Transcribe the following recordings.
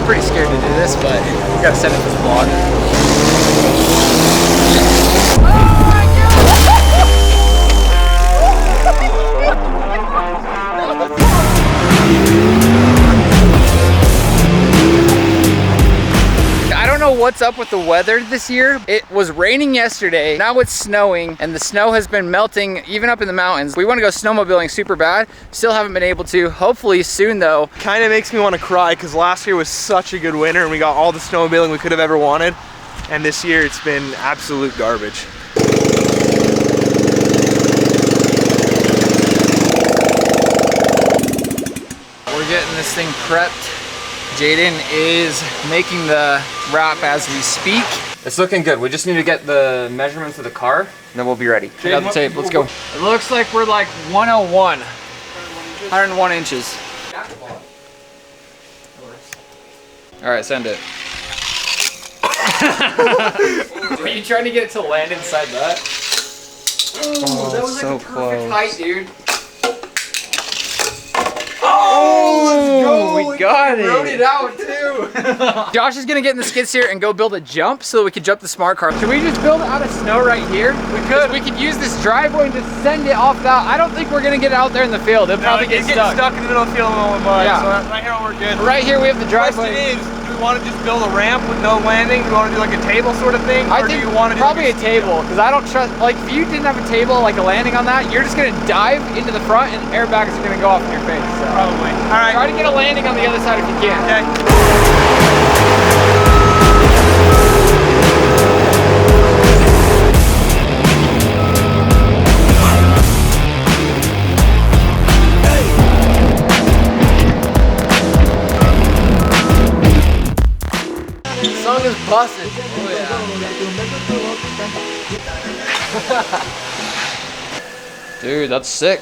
pretty scared to do this, but we gotta send it to the vlog. I don't know what's up with the weather this year. It was raining yesterday, now it's snowing, and the snow has been melting even up in the mountains. We want to go snowmobiling super bad, still haven't been able to. Hopefully soon though. Kind of makes me want to cry because last year was such a good winter and we got all the snowmobiling we could have ever wanted, and this year it's been absolute garbage. We're getting this thing prepped. Jaden is making the wrap as we speak. It's looking good. We just need to get the measurements of the car, and then we'll be ready. Check out the tape, let's go. It looks like we're like 101 inches. All right, send it. Are you trying to get it to land inside that? Oh, that was so like a perfect close. height, dude. Oh, we got Wrote it. it out too. Josh is gonna get in the skid steer and go build a jump so that we can jump the smart car. Can we just build it out of snow right here? We could. We could use this driveway and just send it off that. I don't think we're gonna get it out there in the field. It'll probably get stuck. In the middle of the field and all the mud. Yeah. So right here we're good. Right here we have the driveway. Question is, do we want to just build a ramp with no landing? Do we want to do like a table sort of thing? I or think do you want to do probably like a table, because I don't trust, like if you didn't have a table, like a landing on that, you're just gonna dive into the front and airbags are gonna go off in your face. So. Probably. All right. Try to get a landing on the other side if you can. Okay. The song is busted. Oh yeah. Dude, that's sick.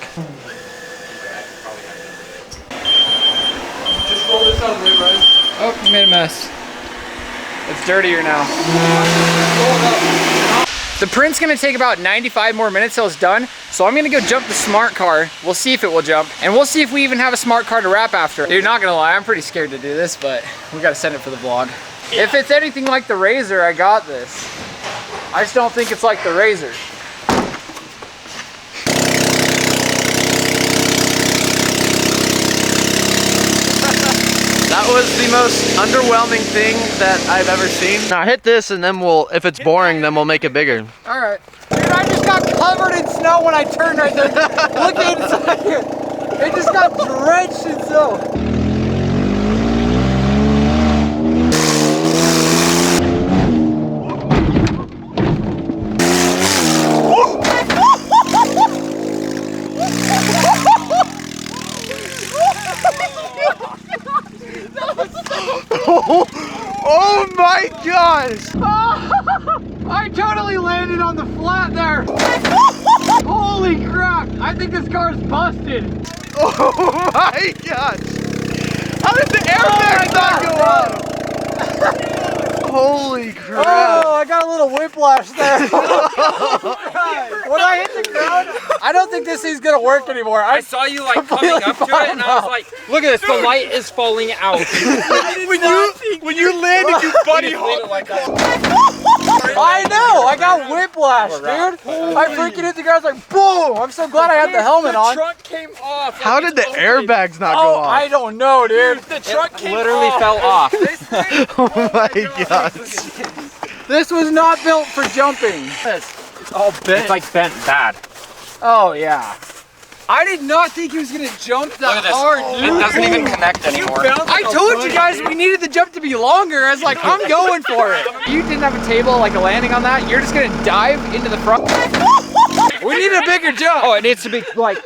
Just roll this out of the way, Brian. Oh, you made a mess. It's dirtier now. The print's gonna take about 95 more minutes till it's done, so I'm gonna go jump the smart car. We'll see if it will jump, and we'll see if we even have a smart car to wrap after. Dude, not gonna lie, I'm pretty scared to do this, but we gotta send it for the vlog. Yeah. If it's anything like the Razor, I got this. I just don't think it's like the Razor. That was the most underwhelming thing that I've ever seen. Now hit this and then we'll, if it's boring, then we'll make it bigger. All right. Dude, I just got covered in snow when I turned right there. Look inside here. It just got drenched in snow. Oh my gosh! I totally landed on the flat there. Holy crap! I think this car's busted. Oh my gosh! How did the airbags not go off? Holy crap! Oh, I got a little whiplash there. When I hit the ground, I don't think this thing's gonna work anymore. I saw you like coming up to it, and I was like, "Look at this! The light is falling out." when you landed, you buddy hopped like that. I know, I got whiplash, dude. I freaking hit the ground, I was like, boom! I'm so glad I had the helmet on. The truck came off. How did the airbags not go off? I don't know, dude. The truck literally fell off. Oh my gosh. This was not built for jumping. It's all bent. It's like bent bad. Oh yeah. I did not think he was gonna jump that hard, dude. It doesn't even connect anymore. I told you guys we needed the jump to be longer. I was like, I'm going for it. You didn't have a table, like a landing on that. You're just gonna dive into the front. We need a bigger jump. Oh, it needs to be like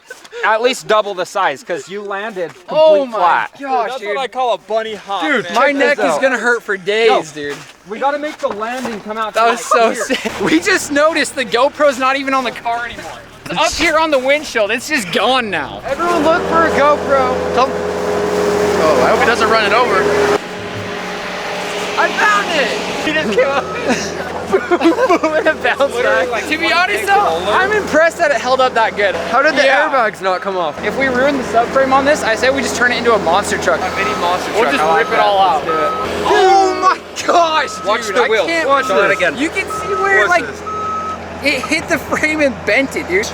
at least double the size because you landed complete Oh my flat. gosh, That's dude. what I call a bunny hop. Dude, man. my Check neck this is out. gonna hurt for days, dude. We gotta make the landing come out. That was so here. sick. We just noticed the GoPro's not even on the car anymore. It's up here on the windshield. It's just gone now. Everyone look for a GoPro. Oh, I hope it doesn't run it over. I found it. He just came up. Boom, and it bounced back. Like To be honest though, I'm impressed that it held up that good. How did the Yeah. airbags not come off? If we ruin the subframe on this, I say we just turn it into a monster truck. A mini monster We'll just rip it all out. gosh, dude, Watch the wheel. I can't Watch that again. You can see where Watch like this. it hit the frame and bent it, dude.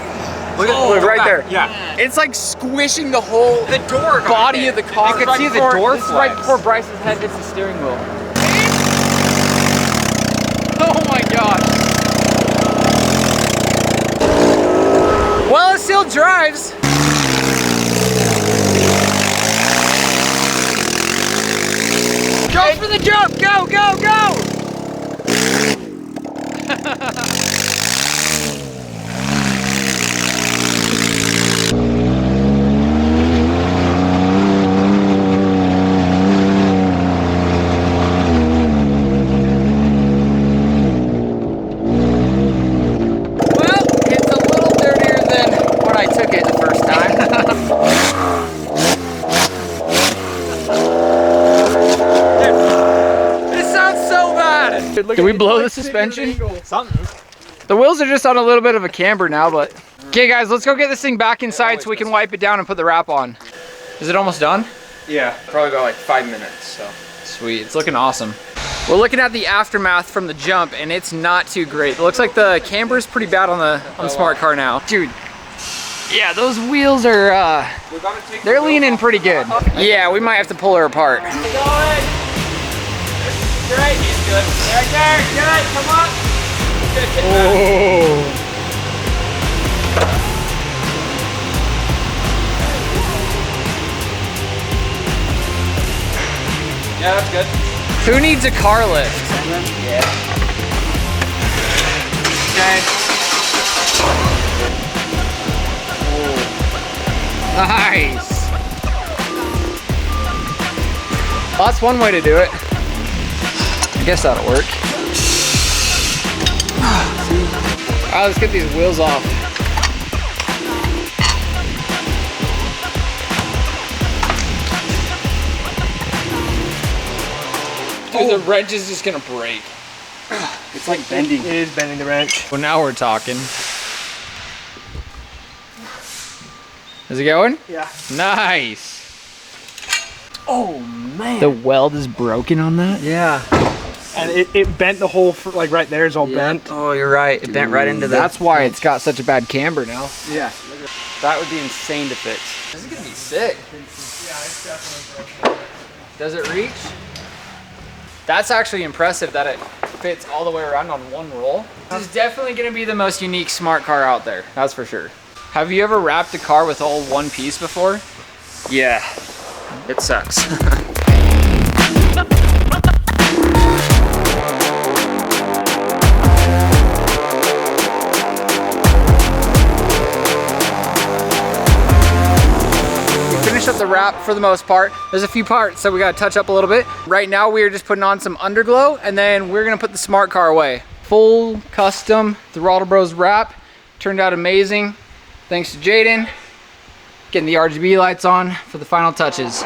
Look at Look right back. there. Yeah. It's like squishing the whole The door. got body hit. of the car. You can Right see the before- door this is right flaps. before Bryce's head hits the steering wheel. Oh my gosh. Well, it still drives. Go for the jump! Go, go, go! Well, it's a little dirtier than when I took it the first time. This sounds so bad. Did we blow the suspension? Something. The wheels are just on a little bit of a camber now, but. Okay guys, let's go get this thing back inside so we can wipe it down and put the wrap on. Is it almost done? Yeah, probably about like 5 minutes. So. Sweet, it's looking awesome. We're looking at the aftermath from the jump and it's not too great. It looks like the camber is pretty bad on the smart car now. Dude, yeah, those wheels are, they're leaning pretty good. Yeah, we might have to pull her apart. Great, he's good. Right there, good, come on. Oh. Yeah, that's good. Who needs a car lift? Yeah. Okay. Nice. Well, that's one way to do it. I guess that'll work. All right, let's get these wheels off. Dude, the wrench is just gonna break. It's like bending. It is bending the wrench. Well, now we're talking. Is it going? Yeah. Nice. Oh man. The weld is broken on that? Yeah. And it bent the whole, like right there is all bent. Oh, you're right. It bent right into the. That's why it's got such a bad camber now. Yeah. That would be insane to fix. This is gonna be sick. Yeah, it's definitely broken. Does it reach? That's actually impressive that it fits all the way around on one roll. This is definitely gonna be the most unique smart car out there. That's for sure. Have you ever wrapped a car with all one piece before? Yeah. It sucks. Finish up the wrap for the most part. There's a few parts that we gotta touch up a little bit. Right now we are just putting on some underglow and then we're gonna put the smart car away. Full custom Throttle Bros wrap. Turned out amazing. Thanks to Jaden. Getting the RGB lights on for the final touches.